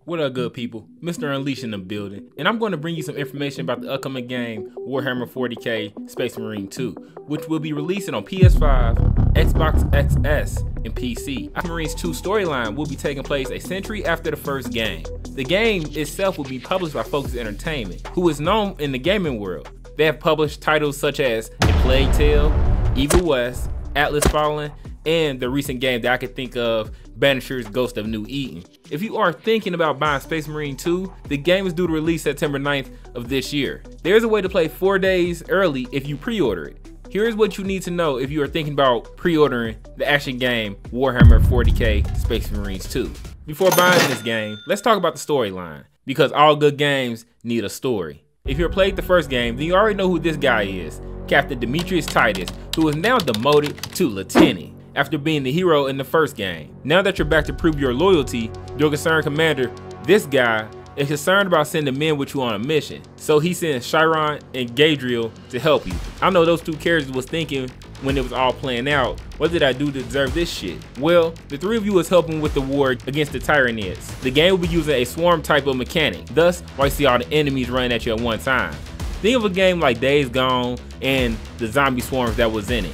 What up, good people? Mr. Unleashed in the building, and I'm going to bring you some information about the upcoming game Warhammer 40k Space Marine 2, which will be releasing on PS5, Xbox XS, and PC. Space Marines 2 storyline will be taking place a century after the first game. The game itself will be published by Focus Entertainment, who is known in the gaming world. They have published titles such as A Plague Tale, Evil West, Atlas Fallen, and the recent game that I could think of, Banisher's Ghost of New Eden. If you are thinking about buying Space Marine 2, the game is due to release September 9th of this year. There's a way to play 4 days early if you pre-order it. Here's what you need to know if you are thinking about pre-ordering the action game Warhammer 40k Space Marines 2. Before buying this game, let's talk about the storyline, because all good games need a story. If you played the first game, then you already know who this guy is, Captain Demetrius Titus, who is now demoted to Lieutenant after being the hero in the first game. Now that you're back to prove your loyalty, your concerned commander, this guy, is concerned about sending men with you on a mission. So he sends Chiron and Gadriel to help you. I know those two characters was thinking when it was all playing out, what did I do to deserve this shit? Well, the three of you is helping with the war against the Tyranids. The game will be using a swarm type of mechanic, thus why you see all the enemies running at you at one time. Think of a game like Days Gone and the zombie swarms that was in it.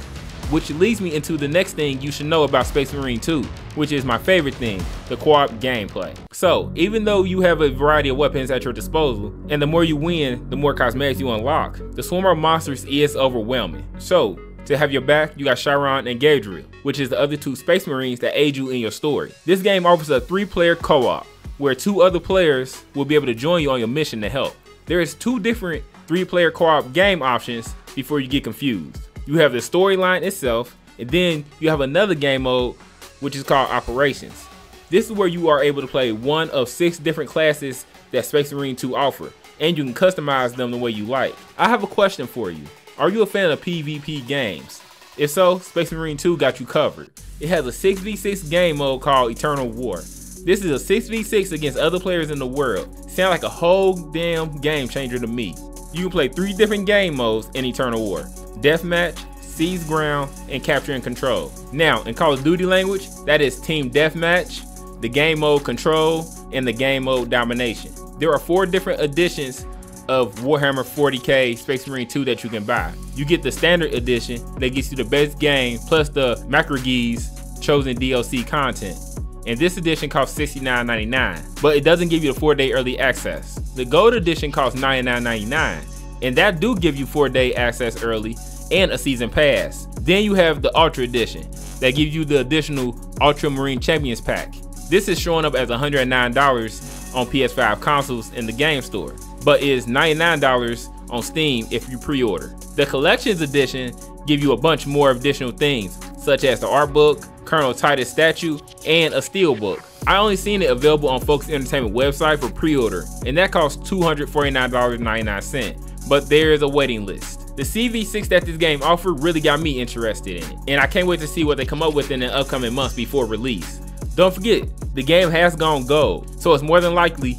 Which leads me into the next thing you should know about Space Marine 2, which is my favorite thing, the co-op gameplay. So, even though you have a variety of weapons at your disposal, and the more you win, the more cosmetics you unlock, the swarm of monsters is overwhelming. So, to have your back, you got Chiron and Gadriel, which is the other two Space Marines that aid you in your story. This game offers a 3-player co-op, where 2 other players will be able to join you on your mission to help. There is 2 different 3-player co-op game options before you get confused. You have the storyline itself, and then you have another game mode, which is called Operations. This is where you are able to play one of 6 different classes that Space Marine 2 offer, and you can customize them the way you like. I have a question for you. Are you a fan of PvP games? If so, Space Marine 2 got you covered. It has a 6v6 game mode called Eternal War. This is a 6v6 against other players in the world. Sound like a whole damn game changer to me. You can play 3 different game modes in Eternal War: Deathmatch, Seize Ground, and Capture and Control. Now, in Call of Duty language, that is Team Deathmatch, the game mode Control, and the game mode Domination. There are 4 different editions of Warhammer 40k Space Marine 2 that you can buy. You get the standard edition that gets you the best game plus the Macrogees chosen DLC content. And this edition costs $69.99, but it doesn't give you the 4-day early access. The gold edition costs $99.99, and that do give you 4-day access early and a season pass. Then you have the Ultra edition that gives you the additional Ultra Marine Champions pack. This is showing up as $109 on PS5 consoles in the game store, but is $99 on Steam if you pre-order. The Collections edition give you a bunch more additional things, such as the art book, Colonel Titus statue, and a steelbook. I only seen it available on Focus Entertainment website for pre-order, and that costs $249.99, but there is a waiting list. The CV6 that this game offered really got me interested in it, and I can't wait to see what they come up with in the upcoming months before release. Don't forget, the game has gone gold, so it's more than likely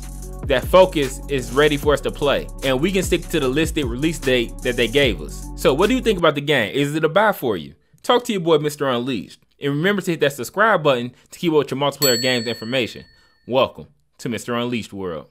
that Focus is ready for us to play, and we can stick to the listed release date that they gave us. So what do you think about the game? Is it a buy for you? Talk to your boy Mr. Unleashed, and remember to hit that subscribe button to keep up with your multiplayer games information. Welcome to Mr. Unleashed World.